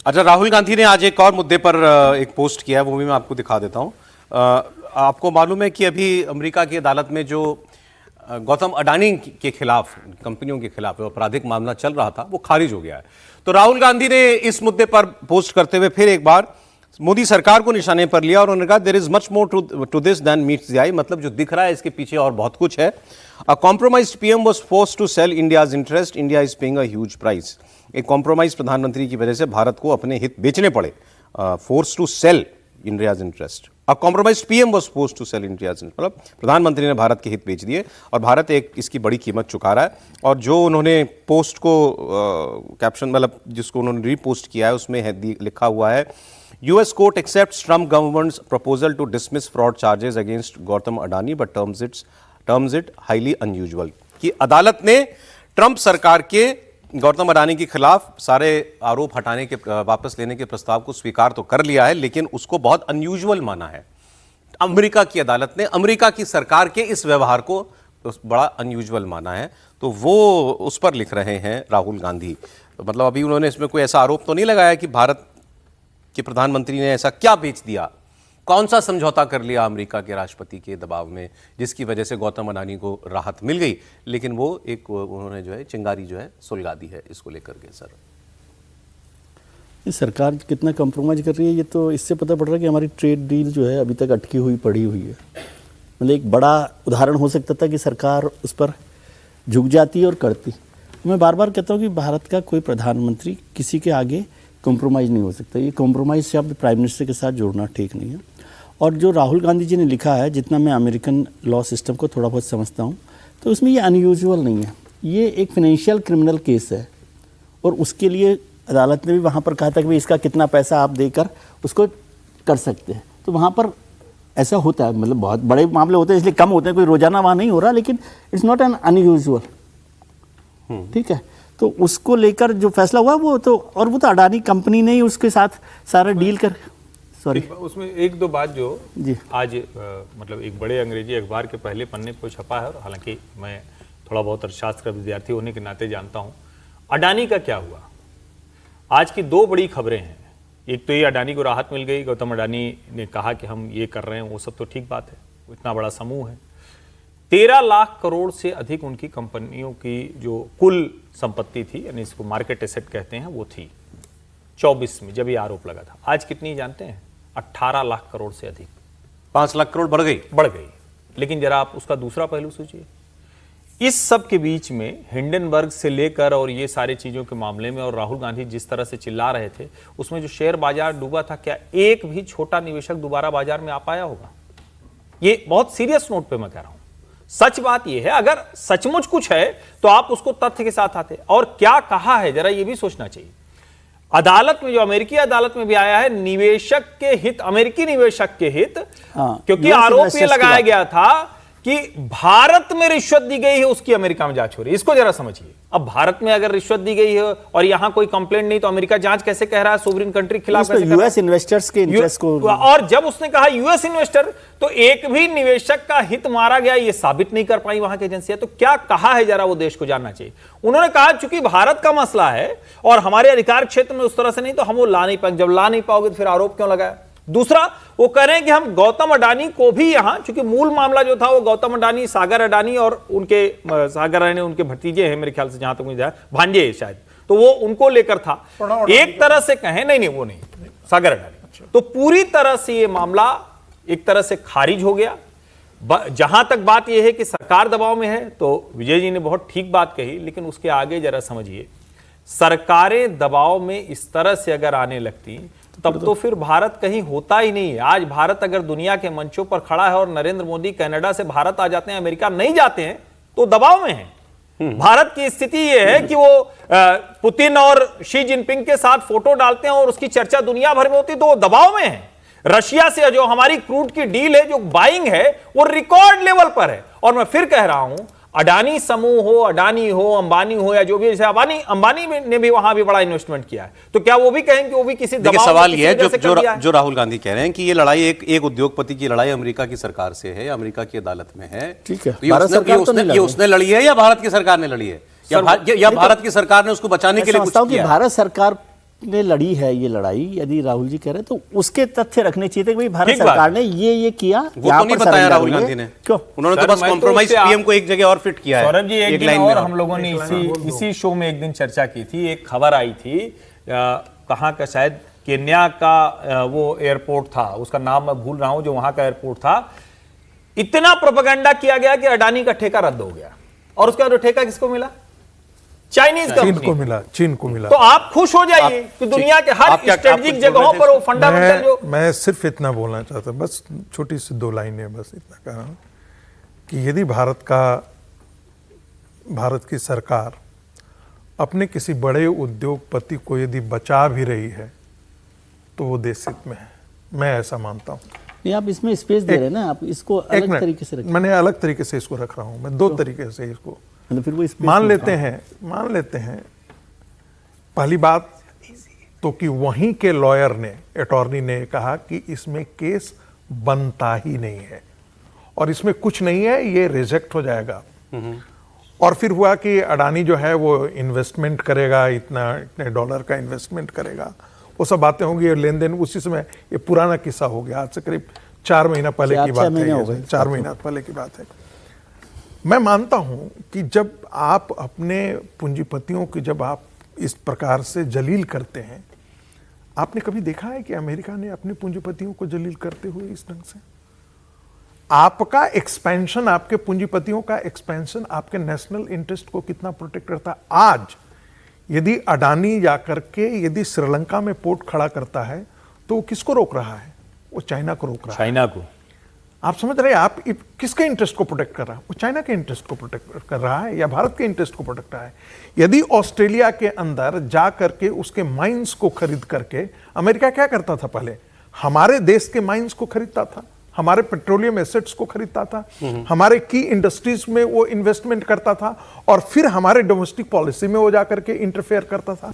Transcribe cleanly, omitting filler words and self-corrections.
अच्छा, राहुल गांधी ने आज एक और मुद्दे पर एक पोस्ट किया है, वो भी मैं आपको दिखा देता हूं। आपको मालूम है कि अभी अमेरिका की अदालत में जो गौतम अडानी के खिलाफ, कंपनियों के खिलाफ आपराधिक मामला चल रहा था, वो खारिज हो गया है। तो राहुल गांधी ने इस मुद्दे पर पोस्ट करते हुए फिर एक बार मोदी सरकार को निशाने पर लिया और उन्होंने कहा there is much more to this than meets the eye, मतलब जो दिख रहा है इसके पीछे और बहुत कुछ है। A compromised PM was forced to sell India's interest, India is paying a huge price. एक कॉम्प्रोमाइज प्रधानमंत्री की वजह से भारत को अपने हित बेचने पड़े। Force to sell India's interest, a compromise PM was forced to sell India's interest, मतलब प्रधानमंत्री ने भारत के हित बेच दिए और भारत एक इसकी बड़ी कीमत चुका रहा है। और जो उन्होंने पोस्ट को कैप्शन, मतलब जिसको उन्होंने रीपोस्ट किया है, उसमें है लिखा हुआ है US court accepts Trump government's proposal to dismiss fraud charges against Gautam Adani but terms it highly unusual। कि अदालत ने ट्रंप सरकार के गौतम अडानी के खिलाफ सारे आरोप हटाने के, वापस लेने के प्रस्ताव को स्वीकार तो कर लिया है, लेकिन उसको बहुत अनयूजुअल माना है। अमेरिका की अदालत ने अमेरिका की सरकार के इस व्यवहार को बड़ा अनयूजुअल माना है। तो वो उस पर लिख रहे हैं राहुल गांधी। तो मतलब अभी उन्होंने इसमें कोई ऐसा आरोप तो नहीं लगाया कि भारत कि प्रधानमंत्री ने ऐसा क्या बेच दिया, कौन सा समझौता कर लिया अमेरिका के राष्ट्रपति के दबाव में जिसकी वजह से गौतम अडानी को राहत मिल गई। लेकिन वो एक उन्होंने जो है चिंगारी जो है सुलगा दी है इसको लेकर के। सर, सरकार कितना कंप्रोमाइज कर रही है, ये तो इससे पता पड़ रहा है कि हमारी ट्रेड डील जो है अभी तक अटकी हुई पड़ी हुई है। मतलब एक बड़ा उदाहरण हो सकता था कि सरकार उस पर झुक जाती और करती। मैं बार बार कहता हूँ कि भारत का कोई प्रधानमंत्री किसी के आगे कॉम्प्रोमाइज़ नहीं हो सकता। ये कॉम्प्रोमाइज़ शब्द प्राइम मिनिस्टर के साथ जोड़ना ठीक नहीं है। और जो राहुल गांधी जी ने लिखा है, जितना मैं अमेरिकन लॉ सिस्टम को थोड़ा बहुत समझता हूँ, तो उसमें ये अनयूजुअल नहीं है। ये एक फाइनेंशियल क्रिमिनल केस है और उसके लिए अदालत ने भी वहाँ पर कहा था कि भाई इसका कितना पैसा आप देकर उसको कर सकते हैं। तो वहाँ पर ऐसा होता है, मतलब बहुत बड़े मामले होते हैं इसलिए कम होते हैं, कोई रोजाना वहाँ नहीं हो रहा, लेकिन इट्स नॉट एन अनयूजुअल। ठीक है, तो उसको लेकर जो फैसला हुआ वो तो, और वो तो अडानी कंपनी ने ही उसके साथ सारा डील कर, सॉरी उसमें एक दो बात जो जी आज मतलब एक बड़े अंग्रेजी अखबार के पहले पन्ने पर छपा है, और हालांकि मैं थोड़ा बहुत अर्थशास्त्र का विद्यार्थी होने के नाते जानता हूं अडानी का क्या हुआ। आज की दो बड़ी खबरें हैं। एक तो ये अडानी को राहत मिल गई, गौतम अडानी ने कहा कि हम ये कर रहे हैं, वो सब तो ठीक बात है, इतना बड़ा समूह है। 13 लाख करोड़ से अधिक उनकी कंपनियों की जो कुल संपत्ति थी, यानी इसको मार्केट एसेट कहते हैं, वो थी 24 में जब ये आरोप लगा था। आज कितनी जानते हैं? 18 लाख करोड़ से अधिक, 5 लाख करोड़ बढ़ गई। लेकिन जरा आप उसका दूसरा पहलू सोचिए। इस सब के बीच में हिंडनबर्ग से लेकर और ये सारी चीजों के मामले में, और राहुल गांधी जिस तरह से चिल्ला रहे थे, उसमें जो शेयर बाजार डूबा था, क्या एक भी छोटा निवेशक दोबारा बाजार में आ पाया होगा? ये बहुत सीरियस नोट पे मैं कह रहा हूं। सच बात यह है, अगर सचमुच कुछ है तो आप उसको तथ्य के साथ आते। और क्या कहा है जरा ये भी सोचना चाहिए। अदालत में, जो अमेरिकी अदालत में भी आया है, निवेशक के हित, अमेरिकी निवेशक के हित, क्योंकि आरोप ये लगाया गया था कि भारत में रिश्वत दी गई है, उसकी अमेरिका में जांच हो रही है। इसको जरा समझिए। अब भारत में अगर रिश्वत दी गई है और यहां कोई कंप्लेंट नहीं, तो अमेरिका जांच कैसे कह रहा है? सोवरेन कंट्री के खिलाफ यूएस इन्वेस्टर्स के इंटरेस्ट को। और जब उसने कहा यूएस इन्वेस्टर, तो एक भी निवेशक का हित मारा गया, ये साबित नहीं कर पाई वहां की एजेंसियां। तो क्या कहा है जरा वो देश को जानना चाहिए। उन्होंने कहा चूंकि भारत का मसला है और हमारे अधिकार क्षेत्र में उस तरह से नहीं, तो हम वो ला नहीं पाएंगे। जब ला नहीं पाओगे तो फिर आरोप क्यों लगाया? दूसरा, वो कह रहे हैं कि हम गौतम अडानी को भी यहां, चूंकि मूल मामला जो था वो गौतम अडानी, सागर अडानी और उनके, सागर अडानी उनके भतीजे हैं मेरे ख्याल से, जहां तक मुझे भांजे शायद, तो वो उनको लेकर था। एक तरह से कहें, नहीं वो नहीं, सागर अडानी। तो पूरी तरह से ये मामला एक तरह से खारिज हो गया। जहां तक बात यह है कि सरकार दबाव में है, तो विजय जी ने बहुत ठीक बात कही, लेकिन उसके आगे जरा समझिए, सरकारें दबाव में इस तरह से अगर आने लगती तब तो फिर भारत कहीं होता ही नहीं है। आज भारत अगर दुनिया के मंचों पर खड़ा है और नरेंद्र मोदी कनाडा से भारत आ जाते हैं, अमेरिका नहीं जाते हैं, तो दबाव में है। भारत की स्थिति यह है कि वो पुतिन और शी जिनपिंग के साथ फोटो डालते हैं और उसकी चर्चा दुनिया भर में होती है, तो वो दबाव में है। रशिया से जो हमारी क्रूड की डील है, जो बाइंग है, वो रिकॉर्ड लेवल पर है। और मैं फिर कह रहा हूं, अडानी समूह हो, अडानी हो, अंबानी हो, या जो भी, जैसे अंबानी ने भी वहां भी बड़ा इन्वेस्टमेंट किया है, तो क्या वो भी कहेंगे वो भी किसी दबाव? सवाल ये है जो राहुल गांधी कह रहे हैं कि ये लड़ाई एक उद्योगपति की लड़ाई अमेरिका की सरकार से है, अमेरिका की अदालत में है। ठीक है, तो ये उसने लड़ी है या भारत की सरकार ने लड़ी है, या भारत की सरकार ने उसको बचाने के लिए कुछ किया? भारत सरकार ने लड़ी है ये लड़ाई, यदि राहुल जी कह रहे हैं तो उसके तथ्य रखने चाहिए थे कि भाई भारत ठीक बात सरकार ने ये किया। वो तो नहीं बताया राहुल गांधी ने, क्यों? उन्होंने तो सर, बस मैं तो कॉम्प्रोमाइज उससे पीएम को एक जगह और फिट किया है। सौरभ जी एक दिन लाइन में और हम लोगों ने इसी शो में एक दिन चर्चा की थी। एक खबर आई थी कहाँ का, शायद केन्या का वो एयरपोर्ट था, उसका नाम मैं भूल रहा हूं, जो वहां का एयरपोर्ट था। इतना प्रोपेगेंडा किया गया कि अडानी का ठेका रद्द हो गया, और उसका जो ठेका किसको मिला? चाइनीज चीन कंपनी को मिला, चीन को मिला। तो आप खुश हो जाइए कि दुनिया के हर स्ट्रेटेजिक जगहों पर वो फंडामेंटल जो मैं सिर्फ इतना बोलना चाहता हूं, बस छोटी सी 2 लाइनें, बस इतना कह रहा हूं कि यदि भारत की सरकार अपने किसी बड़े उद्योगपति को यदि बचा भी रही है तो वो देश हित में है, मैं ऐसा मानता हूं। नहीं, आप इसमें स्पेस दे रहे हैं ना, आप इसको अलग तरीके से रखें। मैंने अलग तरीके से इसको रख रहा हूं, मैं 2 तरीके से इसको मतलब फिर वो space मान में- लेते हैं पहली बात तो कि वहीं के लॉयर ने, अटॉर्नी ने कहा कि इसमें केस बनता ही नहीं है और इसमें कुछ नहीं है, ये रिजेक्ट हो जाएगा। और फिर हुआ कि अडानी जो है वो इन्वेस्टमेंट करेगा, इतने डॉलर का इन्वेस्टमेंट करेगा, वो सब बातें होंगी, लेन देन उसी समय, ये पुराना किस्सा हो गया, आज से करीब 4 महीना पहले की बात है, 4 महीना पहले की बात है। मैं मानता हूं कि जब आप अपने पूंजीपतियों की जब आप इस प्रकार से जलील करते हैं, आपने कभी देखा है कि अमेरिका ने अपने पूंजीपतियों को जलील करते हुए इस ढंग से? आपका एक्सपेंशन, आपके पूंजीपतियों का एक्सपेंशन आपके नेशनल इंटरेस्ट को कितना प्रोटेक्ट करता है? आज यदि अडानी जाकर के यदि श्रीलंका में पोर्ट खड़ा करता है तो वो किसको रोक रहा है? वो चाइना को रोक रहा है। चाइना को, आप समझ रहे हैं? आप किसके इंटरेस्ट को प्रोटेक्ट कर रहा है? वो चाइना के इंटरेस्ट को प्रोटेक्ट कर रहा है या भारत के इंटरेस्ट को प्रोटेक्ट कर रहा है? यदि ऑस्ट्रेलिया के अंदर जा करके उसके माइंस को खरीद करके, अमेरिका क्या करता था पहले? हमारे देश के माइंस को खरीदता था, हमारे पेट्रोलियम एसेट्स को खरीदता था, हमारे की इंडस्ट्रीज में वो इन्वेस्टमेंट करता था और फिर हमारे डोमेस्टिक पॉलिसी में वो जाकर के इंटरफेयर करता था।